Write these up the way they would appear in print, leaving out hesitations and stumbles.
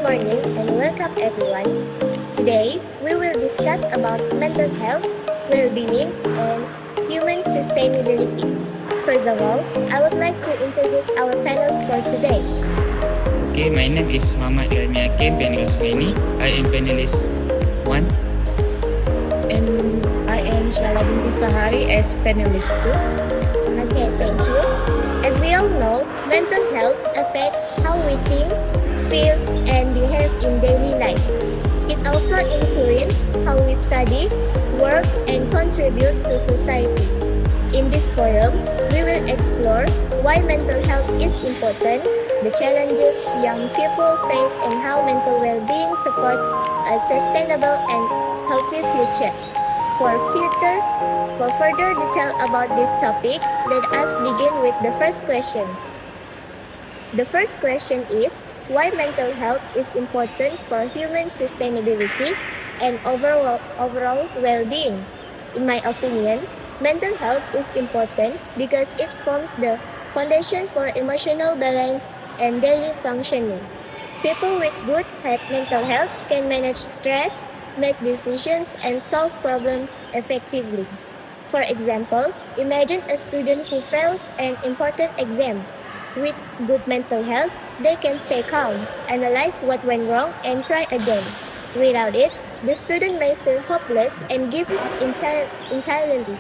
morning and welcome everyone. Today, we will discuss about mental health, well-being, and human sustainability. First of all, I would like to introduce our panels for today. Okay, my name is Muhammad Rami Hakim, panelist Maini. I am panelist 1. And I am Shala Binti Sahari as panelist 2. Okay, thank you. As we all know, mental health affects how we think, feel, and behave in daily life. It also influences how we study, work, and contribute to society. In this forum, we will explore why mental health is important, the challenges young people face, and how mental well-being supports a sustainable and healthy future. For further detail about this topic, let us begin with the first question. The first question is, why mental health is important for human sustainability and overall well-being? In my opinion, mental health is important because it forms the foundation for emotional balance and daily functioning. People with good mental health can manage stress, make decisions, and solve problems effectively. For example, imagine a student who fails an important exam. With good mental health, they can stay calm, analyze what went wrong, and try again. Without it, the student may feel hopeless and give up entirely.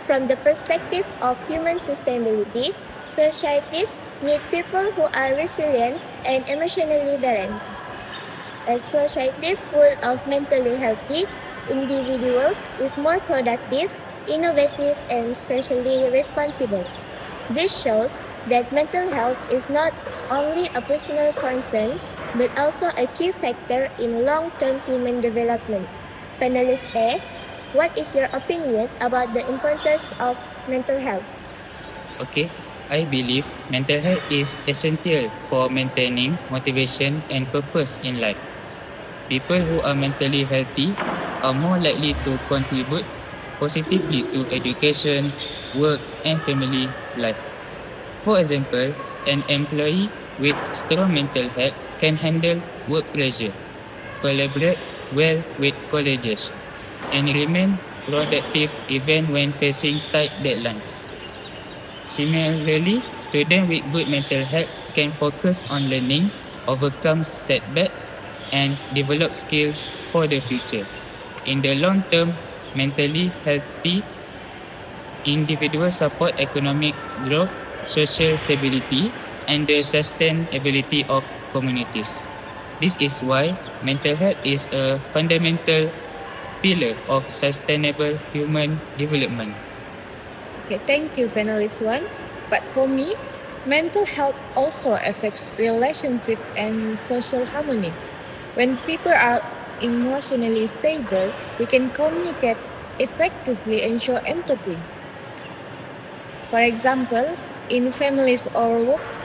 From the perspective of human sustainability, societies need people who are resilient and emotionally balanced. A society full of mentally healthy individuals is more productive, innovative, and socially responsible. This shows that mental health is not only a personal concern, but also a key factor in long-term human development. Panelist A, what is your opinion about the importance of mental health? Okay, I believe mental health is essential for maintaining motivation and purpose in life. People who are mentally healthy are more likely to contribute positively to education, work, and family life. For example, an employee with strong mental health can handle work pressure, collaborate well with colleagues, and remain productive even when facing tight deadlines. Similarly, students with good mental health can focus on learning, overcome setbacks, and develop skills for the future. In the long term, mentally healthy individuals support economic growth, social stability, and the sustainability of communities. This is why mental health is a fundamental pillar of sustainable human development. Okay, thank you, panelist 1. But for me, mental health also affects relationship and social harmony. When people are emotionally stable, they can communicate effectively and show empathy. For example, in families or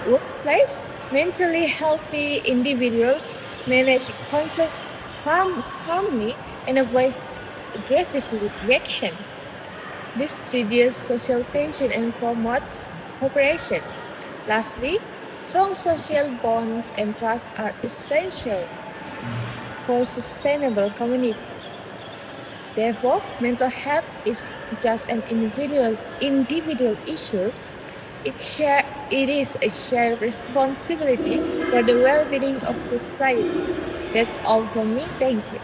workplace, mentally healthy individuals manage conflict calmly and avoid aggressive reactions. This reduces social tension and promotes cooperation. Lastly, strong social bonds and trust are essential for sustainable communities. Therefore, mental health is just an individual issue. It is a shared responsibility for the well-being of society. That's all from me. Thank you.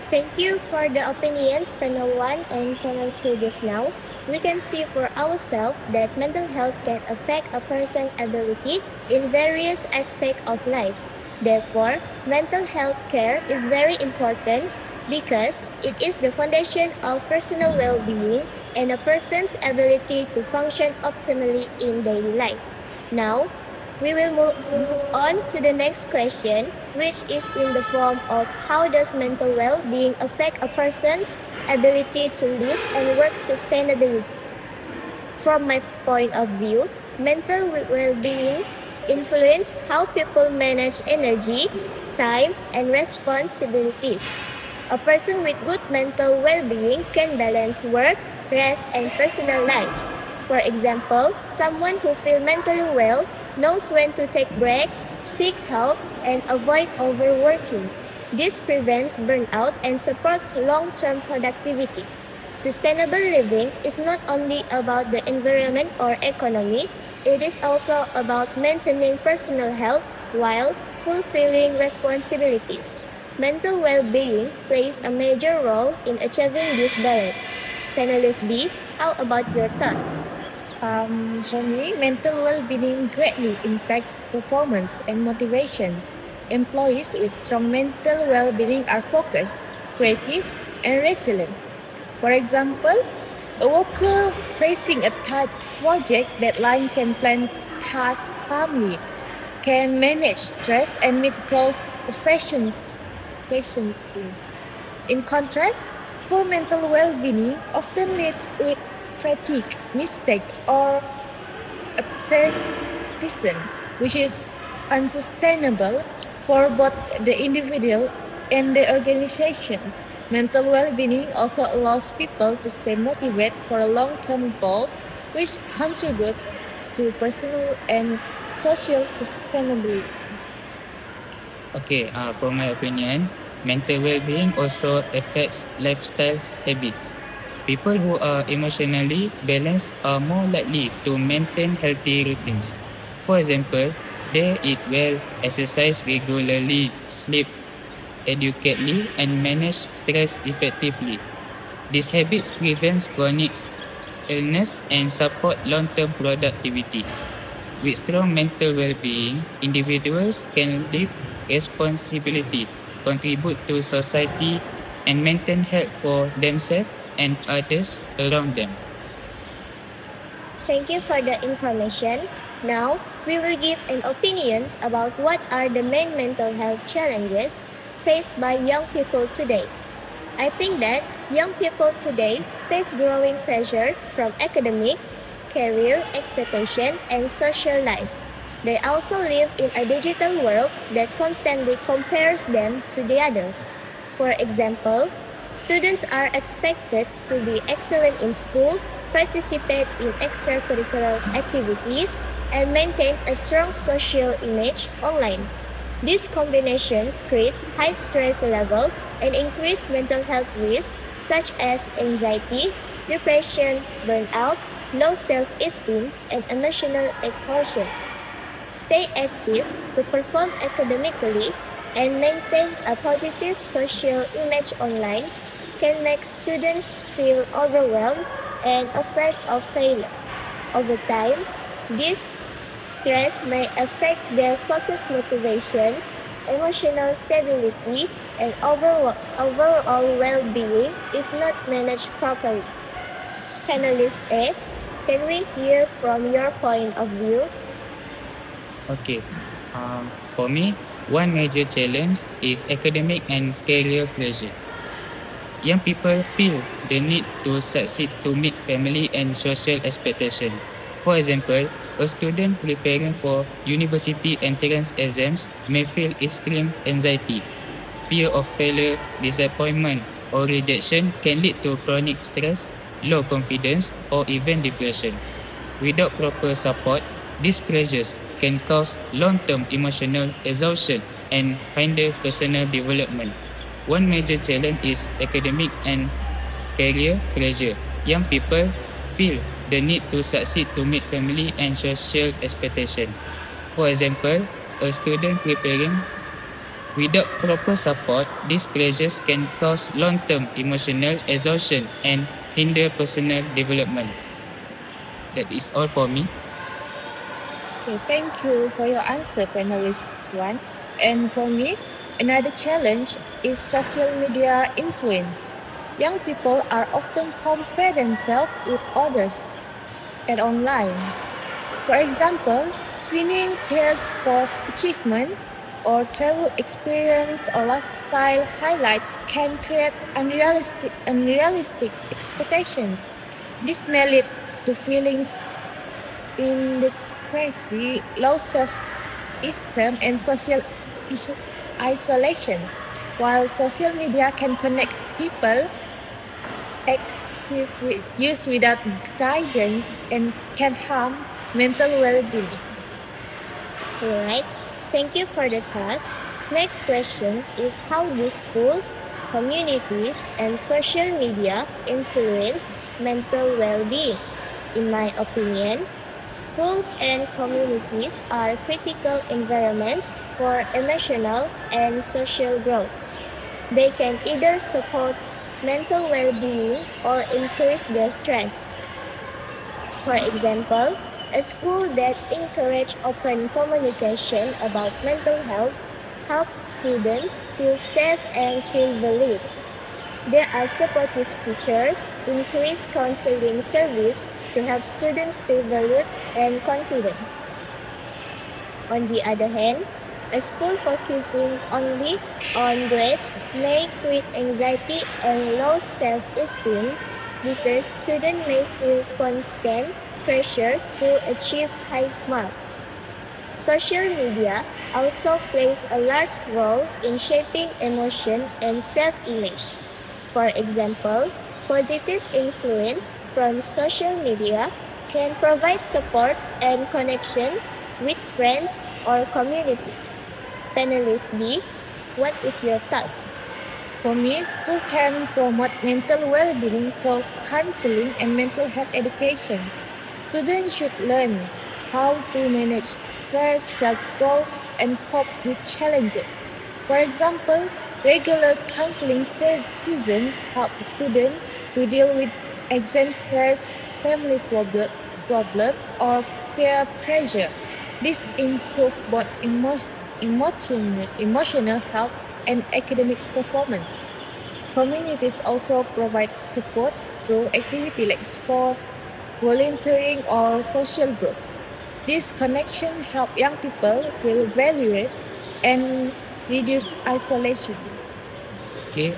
Thank you for the opinions, panel 1 and panel 2 just now. We can see for ourselves that mental health can affect a person's ability in various aspects of life. Therefore, mental health care is very important because it is the foundation of personal well-being and a person's ability to function optimally in daily life. Now, we will move on to the next question, which is in the form of how does mental well-being affect a person's ability to live and work sustainably? From my point of view, mental well-being influences how people manage energy, time, and responsibilities. A person with good mental well-being can balance work, rest, and personal life. For example, someone who feels mentally well knows when to take breaks, seek help, and avoid overworking. This prevents burnout and supports long-term productivity. Sustainable living is not only about the environment or economy, it is also about maintaining personal health while fulfilling responsibilities. Mental well-being plays a major role in achieving this balance. Panelist B, how about your thoughts? For me, mental well-being greatly impacts performance and motivations. Employees with strong mental well-being are focused, creative, and resilient. For example, a worker facing a tight project deadline can plan tasks calmly, can manage stress, and meet goals efficiently. In contrast, poor mental well-being often leads with fatigue, mistake, or absenteeism, which is unsustainable for both the individual and the organizations. Mental well-being also allows people to stay motivated for long-term goals, which contributes to personal and social sustainability. Okay, for my opinion, mental well-being also affects lifestyle habits. People who are emotionally balanced are more likely to maintain healthy routines. For example, they eat well, exercise regularly, sleep adequately, and manage stress effectively. These habits prevent chronic illness and support long-term productivity. With strong mental well-being, individuals can live responsibility, contribute to society, and maintain health for themselves and others around them. Thank you for the information. Now, we will give an opinion about what are the main mental health challenges faced by young people today. I think that young people today face growing pressures from academics, career expectation, and social life. They also live in a digital world that constantly compares them to the others. For example, students are expected to be excellent in school, participate in extracurricular activities, and maintain a strong social image online. This combination creates high stress level and increased mental health risks such as anxiety, depression, burnout, low self-esteem, and emotional exhaustion. Stay active to perform academically and maintain a positive social image online can make students feel overwhelmed and afraid of failure. Over time, this stress may affect their focus motivation, emotional stability, and overall well-being if not managed properly. Panelist A, can we hear from your point of view? Okay, for me, one major challenge is academic and career pressure. Young people feel the need to succeed to meet family and social expectations. For example, a student preparing for university entrance exams may feel extreme anxiety. Fear of failure, disappointment, or rejection can lead to chronic stress, low confidence, or even depression. Without proper support, these pressures can cause long-term emotional exhaustion and hinder personal development. One major challenge is academic and career pressure. Young people feel the need to succeed to meet family and social expectations. For example, a student preparing without proper support, these pressures can cause long-term emotional exhaustion and hinder personal development. That is all for me. Okay, thank you for your answer, panelist one. And for me, another challenge is social media influence. Young people are often compare themselves with others and online. For example, seeing peers post achievement or travel experience or lifestyle highlights can create unrealistic expectations. This may lead to feelings inadequacy, low self-esteem, and social isolation. While social media can connect people, excessive use without guidance and can harm mental well-being. Alright, thank you for the thoughts. Next question is, how do schools, communities, and social media influence mental well-being? In my opinion, schools and communities are critical environments for emotional and social growth. They can either support mental well-being or increase their stress. For example, a school that encourages open communication about mental health helps students feel safe and feel valued. There are supportive teachers, increased counseling service to help students feel valued and confident. On the other hand, a school focusing only on grades may create anxiety and low self-esteem because students may feel constant pressure to achieve high marks. Social media also plays a large role in shaping emotion and self-image. For example, positive influence from social media can provide support and connection with friends or communities. Panelist B, what is your thoughts? For me, school can promote mental well-being through counseling and mental health education. Students should learn how to manage stress, self-growth, and cope with challenges. For example, regular counseling sessions help students to deal with exam stress, family problems, or peer pressure. This improves both emotional health and academic performance. Communities also provide support through activities like sport, volunteering, or social groups. This connection help young people feel valued and reduce isolation. Okay,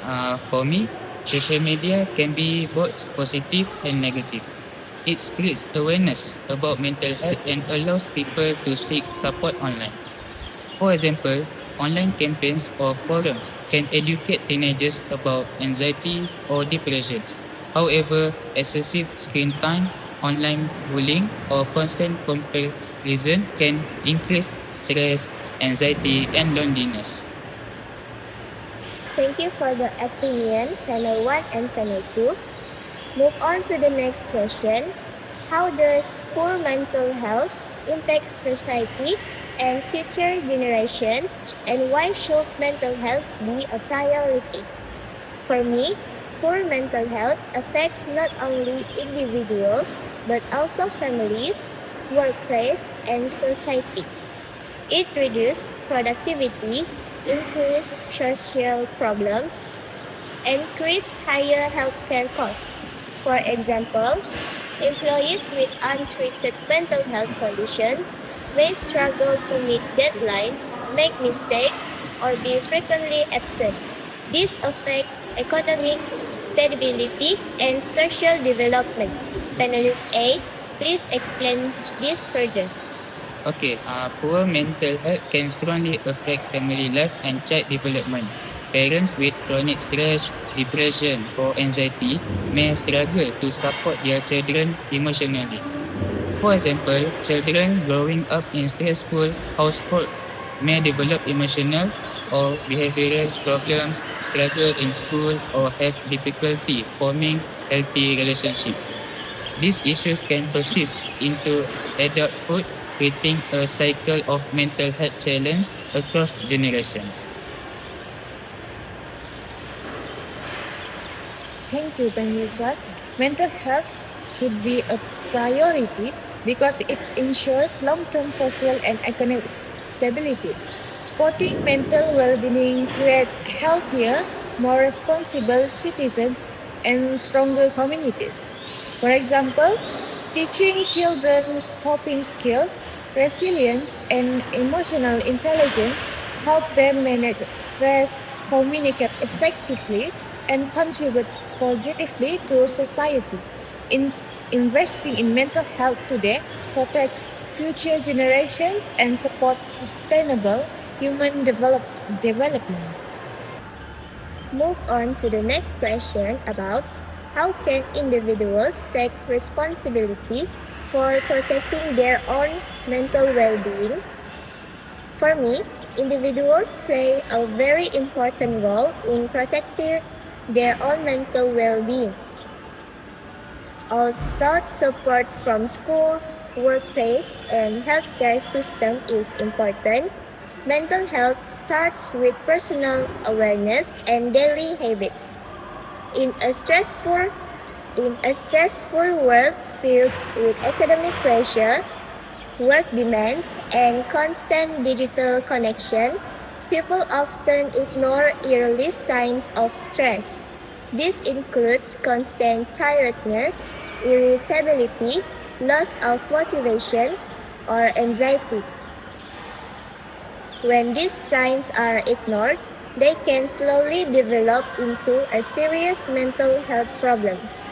for me, social media can be both positive and negative. It spreads awareness about mental health and allows people to seek support online. For example, online campaigns or forums can educate teenagers about anxiety or depression. However, excessive screen time, online bullying, or constant comparison can increase stress, anxiety, and loneliness. Thank you for the opinion, panel 1 and panel 2. Move on to the next question. How does poor mental health impact society and future generations, and why should mental health be a priority? For me, poor mental health affects not only individuals but also families, workplace, and society. It reduces productivity, increases social problems, and creates higher healthcare costs. For example, employees with untreated mental health conditions may struggle to meet deadlines, make mistakes, or be frequently absent. This affects economic stability and social development. Panelist A, please explain this further. Okay, poor mental health can strongly affect family life and child development. Parents with chronic stress, depression, or anxiety may struggle to support their children emotionally. For example, children growing up in stressful households may develop emotional or behavioral problems, struggle in school, or have difficulty forming healthy relationships. These issues can persist into adulthood, creating a cycle of mental health challenge across generations. Thank you, Benjiswat. Mental health should be a priority because it ensures long-term social and economic stability. Supporting mental well-being creates healthier, more responsible citizens and stronger communities. For example, teaching children coping skills, resilience, and emotional intelligence help them manage stress, communicate effectively, and contribute positively to society. Investing in mental health today protects future generations and supports sustainable human development. Move on to the next question about how can individuals take responsibility for protecting their own mental well-being? For me, individuals play a very important role in protecting their own mental well-being. Although support from schools, workplace, and healthcare system is important, mental health starts with personal awareness and daily habits. In a stressful world filled with academic pressure, work demands, and constant digital connection, people often ignore early signs of stress. This includes constant tiredness, irritability, loss of motivation, or anxiety. When these signs are ignored, they can slowly develop into a serious mental health problems.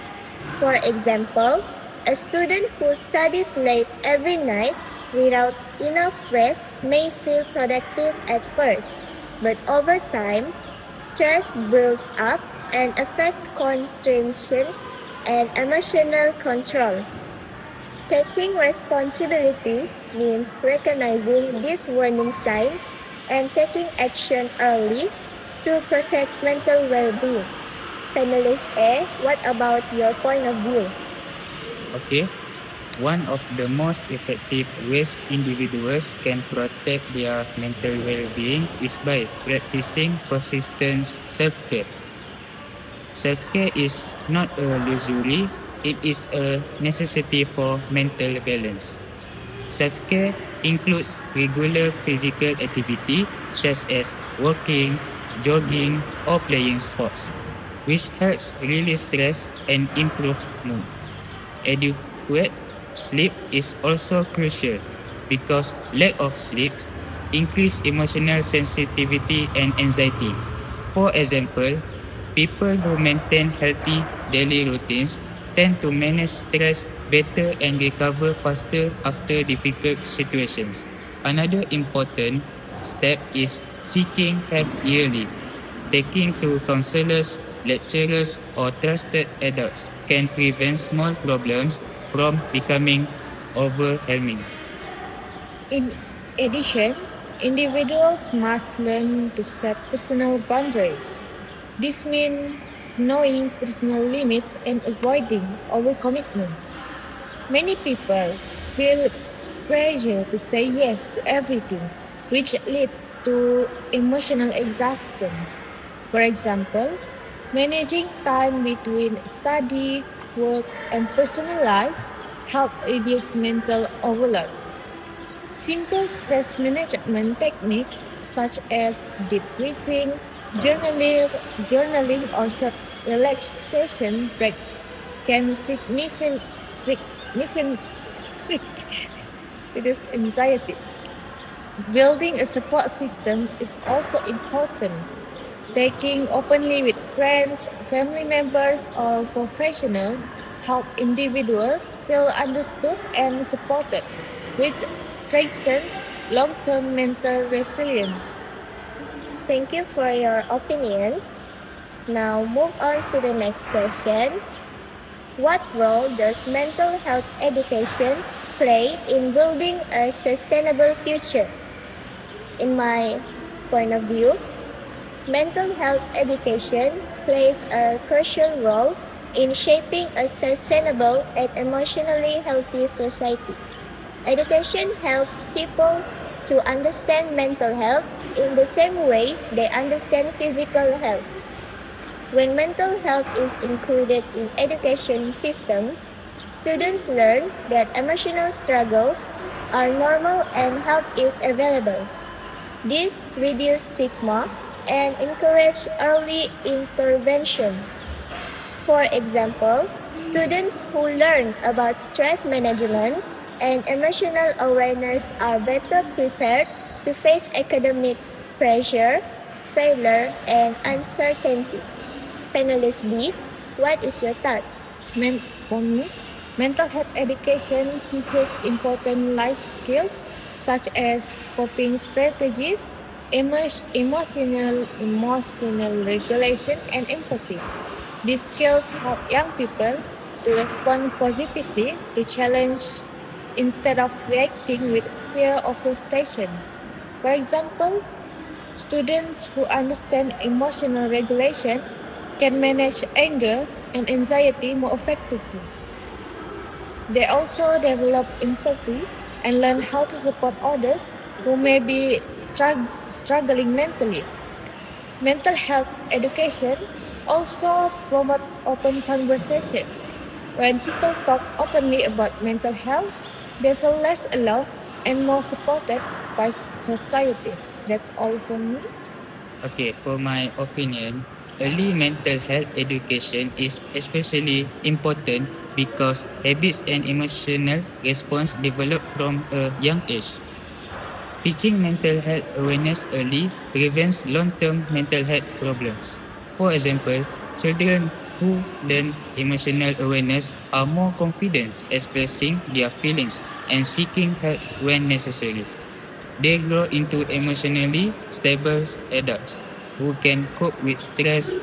For example, a student who studies late every night without enough rest may feel productive at first, but over time, stress builds up and affects concentration and emotional control. Taking responsibility means recognizing these warning signs and taking action early to protect mental well-being. Panelist A, what about your point of view? Okay, one of the most effective ways individuals can protect their mental well-being is by practicing consistent self-care. Self-care is not a luxury, it is a necessity for mental balance. Self-care includes regular physical activity such as walking, jogging, or playing sports, which helps release stress and improve mood. Adequate sleep is also crucial because lack of sleep increase emotional sensitivity and anxiety. For example, people who maintain healthy daily routines tend to manage stress better and recover faster after difficult situations. Another important step is seeking help early. Taking to counselors, lecturers, or trusted adults can prevent small problems from becoming overwhelming. In addition, individuals must learn to set personal boundaries. This means knowing personal limits and avoiding overcommitment. Many people feel pressure to say yes to everything, which leads to emotional exhaustion. For example, managing time between study, work, and personal life help reduce mental overload. Simple stress management techniques such as deep breathing, journaling or short relaxation breaks can reduce anxiety. Building a support system is also important. Taking openly with friends, family members, or professionals help individuals feel understood and supported, which strengthens long-term mental resilience. Thank you for your opinion. Now move on to the next question. What role does mental health education play in building a sustainable future? In my point of view, mental health education plays a crucial role in shaping a sustainable and emotionally healthy society. Education helps people to understand mental health in the same way they understand physical health. When mental health is included in education systems, students learn that emotional struggles are normal and help is available. This reduces stigma and encourage early intervention. For example, students who learn about stress management and emotional awareness are better prepared to face academic pressure, failure, and uncertainty. Panelist B, what is your thoughts? For me, mental health education teaches important life skills such as coping strategies, emotional regulation, and empathy. These skills help young people to respond positively to challenge instead of reacting with fear or frustration. For example, students who understand emotional regulation can manage anger and anxiety more effectively. They also develop empathy and learn how to support others who may be struggling mentally. Mental health education also promotes open conversations. When people talk openly about mental health, they feel less alone and more supported by society. That's all from me. Okay, for my opinion, early mental health education is especially important because habits and emotional response develop from a young age. Teaching mental health awareness early prevents long-term mental health problems. For example, children who learn emotional awareness are more confident expressing their feelings and seeking help when necessary. They grow into emotionally stable adults who can cope with stress,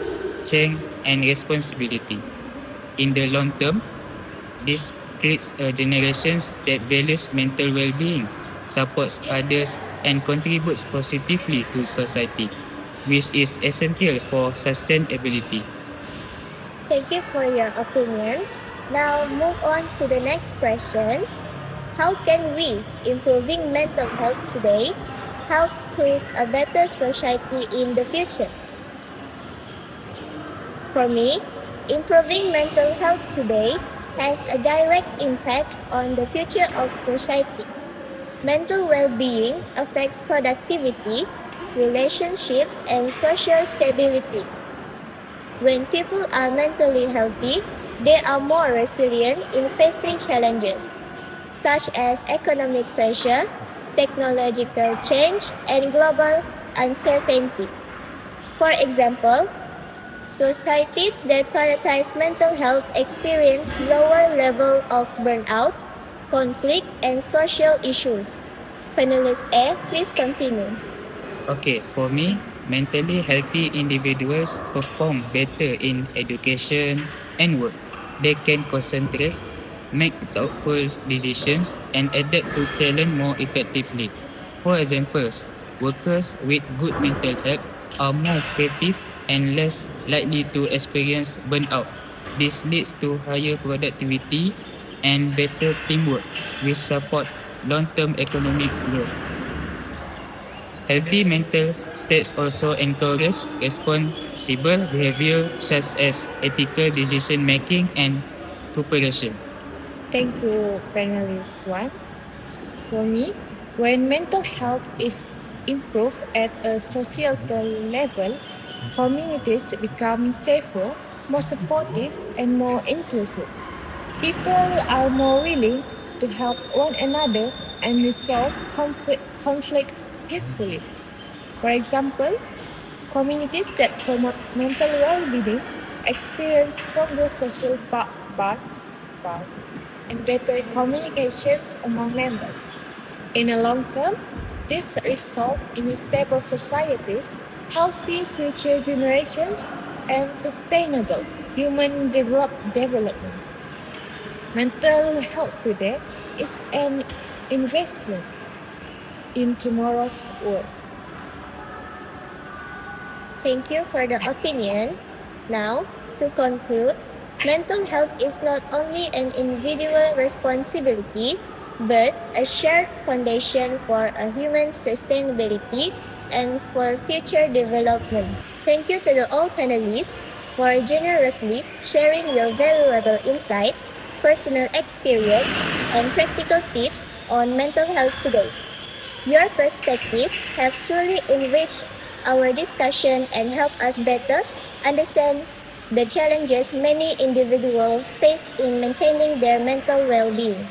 change, and responsibility. In the long term, this creates a generation that values mental well-being, supports others, and contributes positively to society, which is essential for sustainability. Thank you for your opinion. Now move on to the next question. How can we, improving mental health today, help create a better society in the future? For me, improving mental health today has a direct impact on the future of society. Mental well-being affects productivity, relationships, and social stability. When people are mentally healthy, they are more resilient in facing challenges, such as economic pressure, technological change, and global uncertainty. For example, societies that prioritize mental health experience lower level of burnout, conflict, and social issues. Panelist A, please continue. Okay, for me, mentally healthy individuals perform better in education and work. They can concentrate, make thoughtful decisions, and adapt to challenge more effectively. For examples, workers with good mental health are more creative and less likely to experience burnout. This leads to higher productivity and better teamwork, which support long-term economic growth. Healthy mental states also encourage responsible behavior such as ethical decision making and cooperation. Thank you, panelist one. For me, when mental health is improved at a societal level, communities become safer, more supportive, and more inclusive. People are more willing to help one another and resolve conflict peacefully. For example, communities that promote mental well-being experience stronger social bonds and better communications among members. In the long term, this results in stable societies, healthy future generations, and sustainable human development. Mental health today is an investment in tomorrow's world. Thank you for the opinion. Now, to conclude, mental health is not only an individual responsibility, but a shared foundation for a human sustainability and for future development. Thank you to the all panelists for generously sharing your valuable insights, personal experience, and practical tips on mental health today. Your perspective have truly enriched our discussion and helped us better understand the challenges many individuals face in maintaining their mental well-being.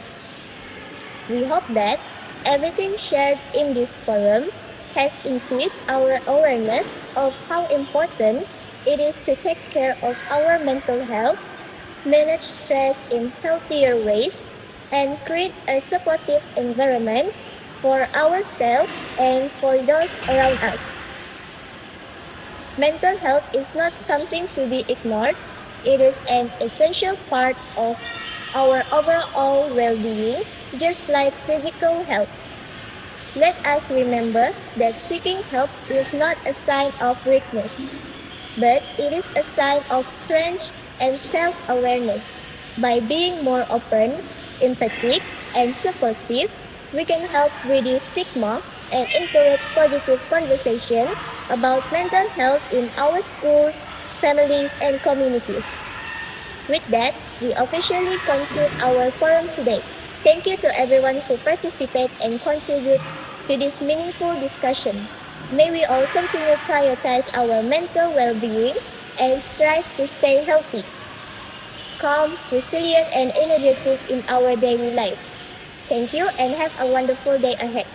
We hope that everything shared in this forum has increased our awareness of how important it is to take care of our mental health, manage stress in healthier ways, and create a supportive environment for ourselves and for those around us. Mental health is not something to be ignored. It is an essential part of our overall well-being, just like physical health. Let us remember that seeking help is not a sign of weakness, but it is a sign of strength and self-awareness. By being more open, empathic, and supportive, we can help reduce stigma and encourage positive conversation about mental health in our schools, families, and communities. With that, we officially conclude our forum today. Thank you to everyone who participated and contribute to this meaningful discussion. May we all continue to prioritize our mental well-being and strive to stay healthy, calm, resilient, and energetic in our daily lives. Thank you and have a wonderful day ahead.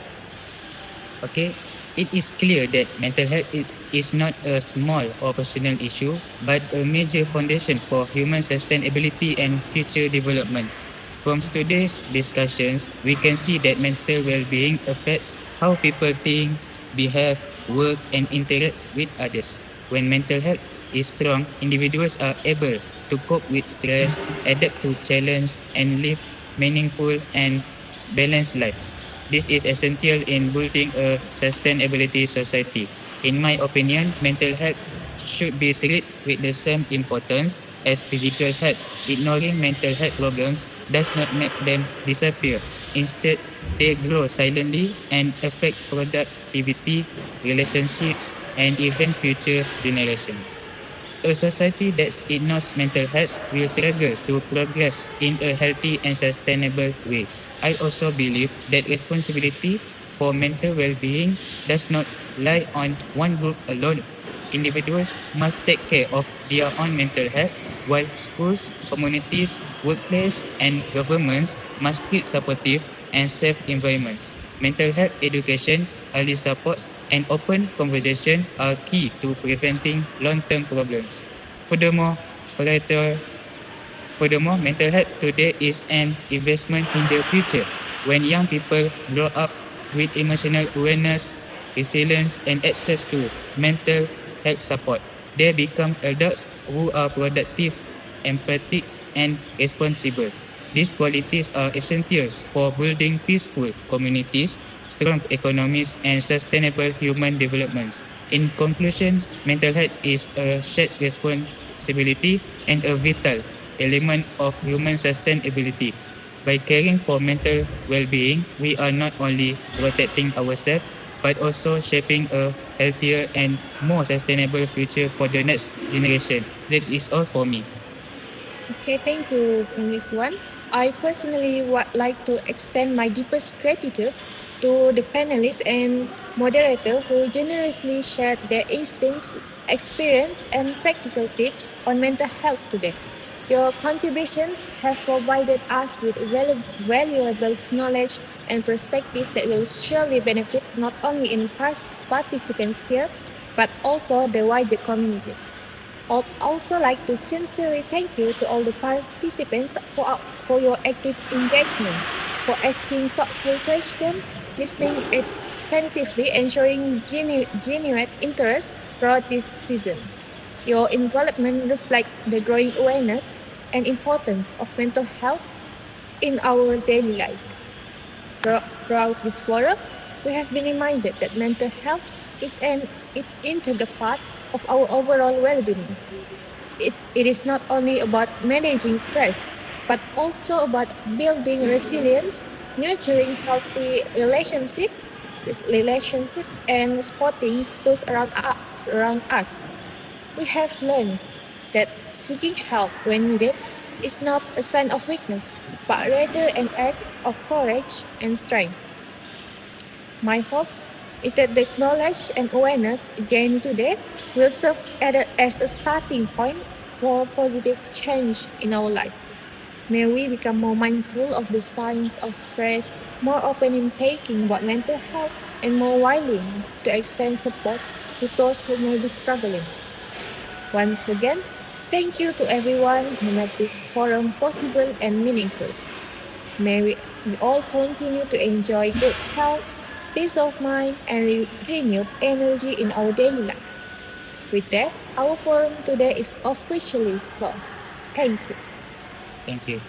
Okay, it is clear that mental health is not a small or personal issue, but a major foundation for human sustainability and future development. From today's discussions, we can see that mental well-being affects how people think, behave, work, and interact with others. When mental health is strong, individuals are able to cope with stress, adapt to challenge, and live meaningful and balanced lives. This is essential in building a sustainability society. In my opinion, mental health should be treated with the same importance as physical health. Ignoring mental health problems does not make them disappear. Instead, they grow silently and affect productivity, relationships, and even future generations. A society that ignores mental health will struggle to progress in a healthy and sustainable way. I also believe that responsibility for mental well-being does not lie on one group alone. Individuals must take care of their own mental health, while schools, communities, workplaces, and governments must create supportive and safe environments. Mental health education, early supports, and open conversation are key to preventing long-term problems. Furthermore, parental Furthermore, mental health today is an investment in the future. When young people grow up with emotional awareness, resilience, and access to mental health support, they become adults who are productive, empathic, and responsible. These qualities are essentials for building peaceful communities, strong economies, and sustainable human developments. In conclusion, mental health is a shared responsibility and a vital element of human sustainability. By caring for mental well-being, we are not only protecting ourselves, but also shaping a healthier and more sustainable future for the next generation. That is all for me. Okay, thank you, Miss Wan. I personally would like to extend my deepest gratitude to the panelists and moderator who generously shared their instincts, experience, and practical tips on mental health today. Your contributions have provided us with valuable knowledge and perspective that will surely benefit not only in participants here, but also the wider community. I'd also like to sincerely thank you to all the participants for your active engagement, for asking thoughtful questions, listening attentively, and showing genuine interest throughout this season. Your involvement reflects the growing awareness and importance of mental health in our daily life. Throughout this forum, we have been reminded that mental health is an integral part of our overall well-being. It is not only about managing stress, but also about building resilience, nurturing healthy relationships, and supporting those around us. We have learned that seeking help when needed is not a sign of weakness, but rather an act of courage and strength. My hope is that the knowledge and awareness gained today will serve as a starting point for positive change in our life. May we become more mindful of the signs of stress, more open in taking about mental health, and more willing to extend support to those who may be struggling. Once again, thank you to everyone who made this forum possible and meaningful. May we all continue to enjoy good health, peace of mind, and renewed energy in our daily life. With that, our forum today is officially closed. Thank you. Thank you.